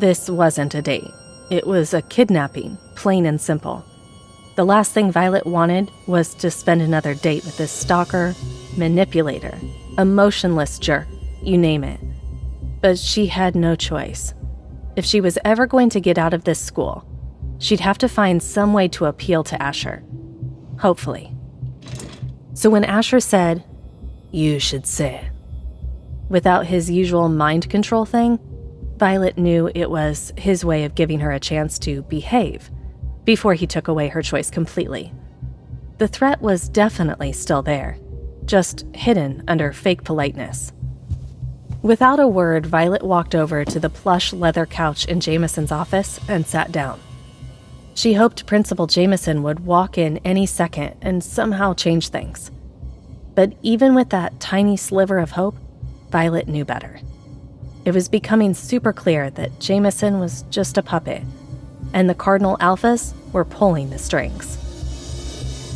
This wasn't a date. It was a kidnapping, plain and simple. The last thing Violet wanted was to spend another date with this stalker, manipulator, emotionless jerk, you name it. But she had no choice. If she was ever going to get out of this school, she'd have to find some way to appeal to Asher. Hopefully. So when Asher said, "You should sit," without his usual mind control thing, Violet knew it was his way of giving her a chance to behave before he took away her choice completely. The threat was definitely still there, just hidden under fake politeness. Without a word, Violet walked over to the plush leather couch in Jameson's office and sat down. She hoped Principal Jameson would walk in any second and somehow change things. But even with that tiny sliver of hope, Violet knew better. It was becoming super clear that Jameson was just a puppet, and the Cardinal Alphas were pulling the strings.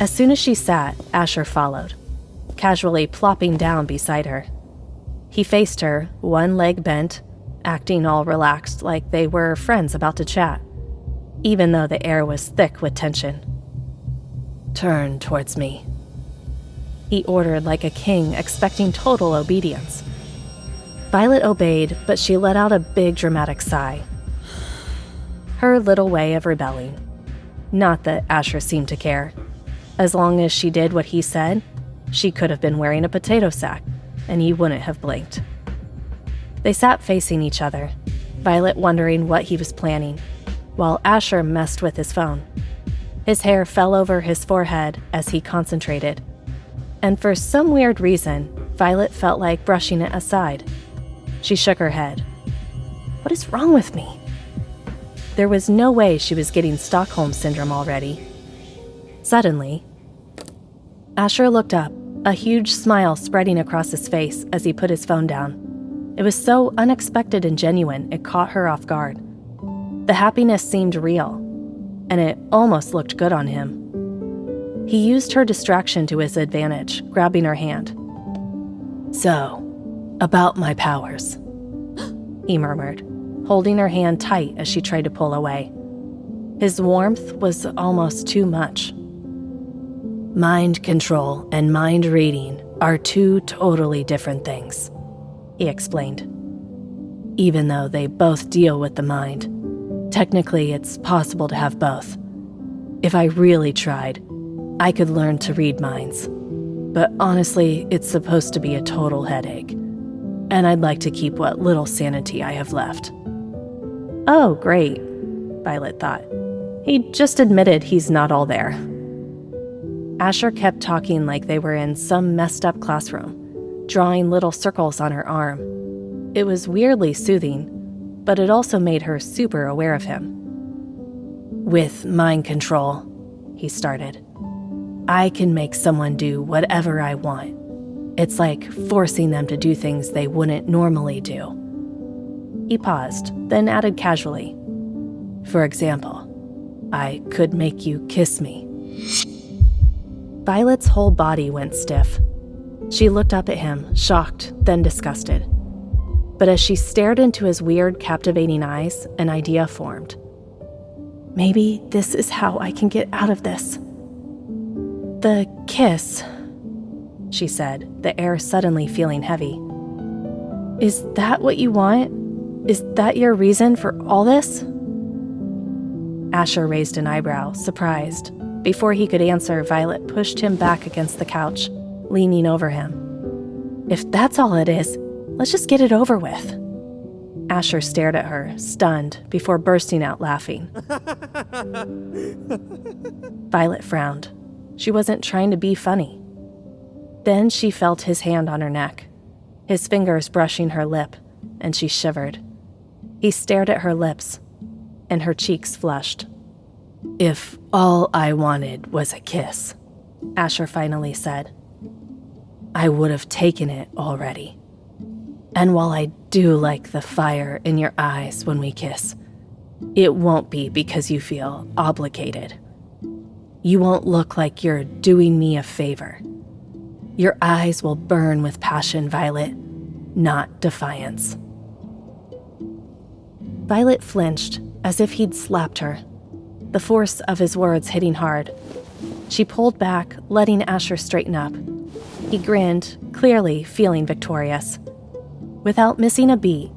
As soon as she sat, Asher followed, casually plopping down beside her. He faced her, one leg bent, acting all relaxed like they were friends about to chat, even though the air was thick with tension. "Turn towards me," he ordered like a king, expecting total obedience. Violet obeyed, but she let out a big dramatic sigh. Her little way of rebelling. Not that Asher seemed to care. As long as she did what he said, she could have been wearing a potato sack, and he wouldn't have blinked. They sat facing each other, Violet wondering what he was planning, while Asher messed with his phone. His hair fell over his forehead as he concentrated, and for some weird reason, Violet felt like brushing it aside. She shook her head. What is wrong with me? There was no way she was getting Stockholm Syndrome already. Suddenly, Asher looked up, a huge smile spreading across his face as he put his phone down. It was so unexpected and genuine, it caught her off guard. The happiness seemed real, and it almost looked good on him. He used her distraction to his advantage, grabbing her hand. "So, about my powers," he murmured, holding her hand tight as she tried to pull away. His warmth was almost too much. "Mind control and mind reading are two totally different things," he explained. "Even though they both deal with the mind, technically it's possible to have both. If I really tried, I could learn to read minds. But honestly, it's supposed to be a total headache. And I'd like to keep what little sanity I have left." Oh, great, Violet thought. He just admitted he's not all there. Asher kept talking like they were in some messed up classroom, drawing little circles on her arm. It was weirdly soothing, but it also made her super aware of him. "With mind control," he started, "I can make someone do whatever I want. It's like forcing them to do things they wouldn't normally do." He paused, then added casually, "For example, I could make you kiss me." Violet's whole body went stiff. She looked up at him, shocked, then disgusted. But as she stared into his weird, captivating eyes, an idea formed. Maybe this is how I can get out of this. "The kiss," she said, the air suddenly feeling heavy. "Is that what you want? Is that your reason for all this?" Asher raised an eyebrow, surprised. Before he could answer, Violet pushed him back against the couch, leaning over him. "If that's all it is, let's just get it over with." Asher stared at her, stunned, before bursting out laughing. Violet frowned. She wasn't trying to be funny. Then she felt his hand on her neck, his fingers brushing her lip, and she shivered. He stared at her lips, and her cheeks flushed. "If all I wanted was a kiss," Asher finally said, "I would have taken it already. And while I do like the fire in your eyes when we kiss, it won't be because you feel obligated. You won't look like you're doing me a favor. Your eyes will burn with passion, Violet, not defiance." Violet flinched, as if he'd slapped her, the force of his words hitting hard. She pulled back, letting Asher straighten up. He grinned, clearly feeling victorious. Without missing a beat,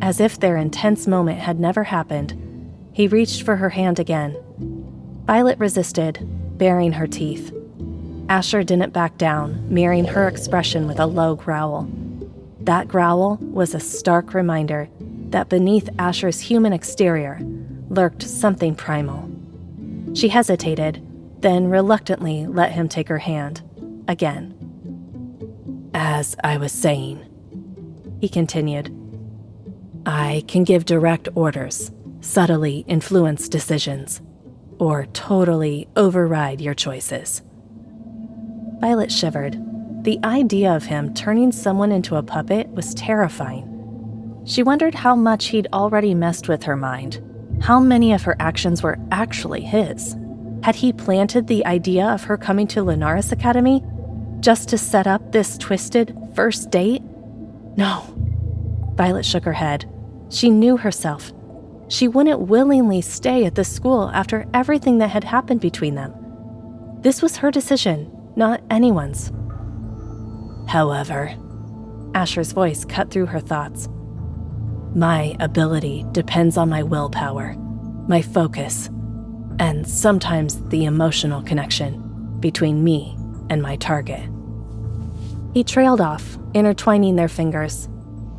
as if their intense moment had never happened, he reached for her hand again. Violet resisted, baring her teeth. Asher didn't back down, mirroring her expression with a low growl. That growl was a stark reminder that beneath Asher's human exterior lurked something primal. She hesitated, then reluctantly let him take her hand, again. "As I was saying," he continued, "I can give direct orders, subtly influence decisions, or totally override your choices." Violet shivered. The idea of him turning someone into a puppet was terrifying. She wondered how much he'd already messed with her mind. How many of her actions were actually his? Had he planted the idea of her coming to Lunaris Academy just to set up this twisted first date? No. Violet shook her head. She knew herself. She wouldn't willingly stay at this school after everything that had happened between them. This was her decision, not anyone's. However, Asher's voice cut through her thoughts. My ability depends on my willpower, my focus, and sometimes the emotional connection between me and my target. He trailed off, intertwining their fingers.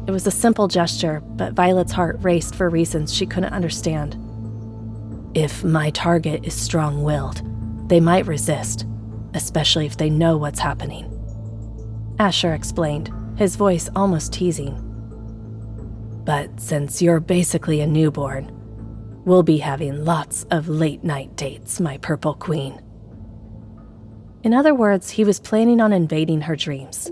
It was a simple gesture, but Violet's heart raced for reasons she couldn't understand. If my target is strong-willed, they might resist, especially if they know what's happening. Asher explained, his voice almost teasing. But since you're basically a newborn, we'll be having lots of late-night dates, my purple queen. In other words, he was planning on invading her dreams.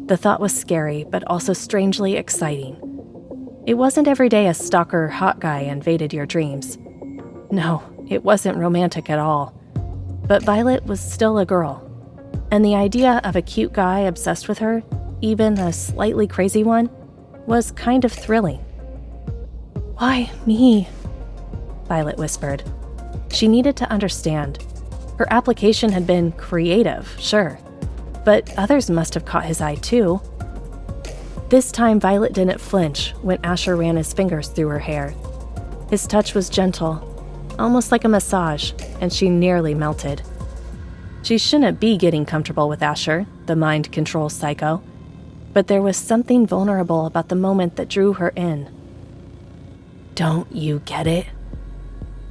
The thought was scary, but also strangely exciting. It wasn't every day a stalker hot guy invaded your dreams. No, it wasn't romantic at all. But Violet was still a girl, and the idea of a cute guy obsessed with her, even a slightly crazy one, was kind of thrilling. "Why me?" Violet whispered. She needed to understand. Her application had been creative, sure, but others must have caught his eye too. This time Violet didn't flinch when Asher ran his fingers through her hair. His touch was gentle, almost like a massage, and she nearly melted. She shouldn't be getting comfortable with Asher, the mind control psycho, but there was something vulnerable about the moment that drew her in. "Don't you get it?"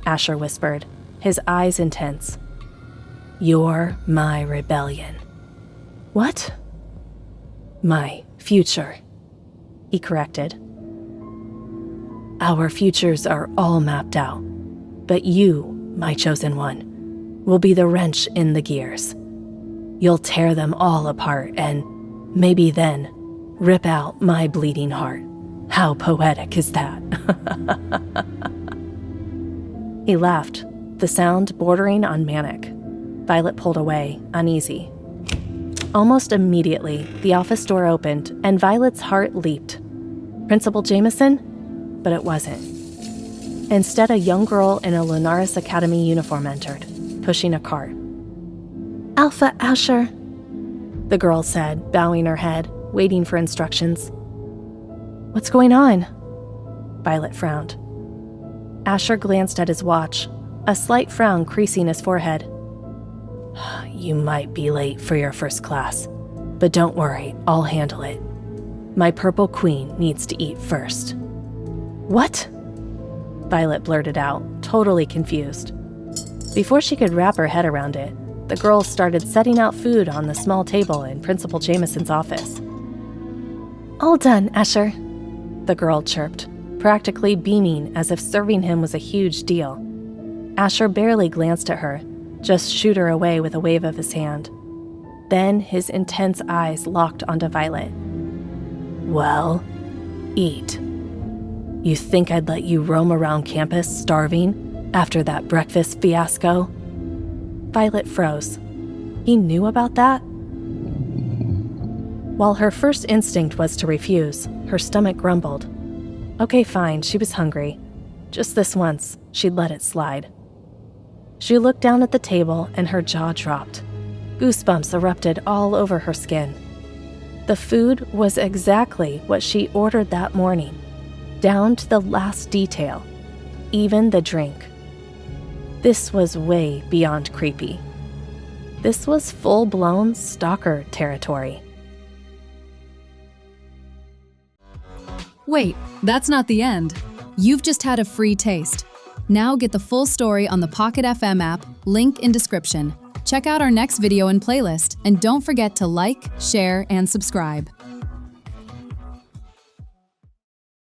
Asher whispered, his eyes intense. "You're my rebellion." "What?" "My future," he corrected. "Our futures are all mapped out, but you, my chosen one, will be the wrench in the gears. You'll tear them all apart and, maybe then, rip out my bleeding heart. How poetic is that?" He laughed, the sound bordering on manic. Violet pulled away, uneasy. Almost immediately, the office door opened, and Violet's heart leaped. Principal Jameson? But it wasn't. Instead, a young girl in a Lunaris Academy uniform entered, pushing a cart. "Alpha Asher," the girl said, bowing her head, waiting for instructions. "What's going on?" Violet frowned. Asher glanced at his watch, a slight frown creasing his forehead. "You might be late for your first class, but don't worry, I'll handle it. My purple queen needs to eat first." "What?" Violet blurted out, totally confused. Before she could wrap her head around it, the girl started setting out food on the small table in Principal Jameson's office. "All done, Asher," the girl chirped, practically beaming as if serving him was a huge deal. Asher barely glanced at her, just shooed her away with a wave of his hand. Then his intense eyes locked onto Violet. "Well, eat. You think I'd let you roam around campus starving after that breakfast fiasco?" Violet froze. He knew about that? While her first instinct was to refuse, her stomach grumbled. Okay, fine, she was hungry. Just this once, she'd let it slide. She looked down at the table and her jaw dropped. Goosebumps erupted all over her skin. The food was exactly what she ordered that morning, down to the last detail, even the drink. This was way beyond creepy. This was full-blown stalker territory. Wait, that's not the end. You've just had a free taste. Now get the full story on the Pocket FM app, link in description. Check out our next video and playlist, and don't forget to like, share, and subscribe.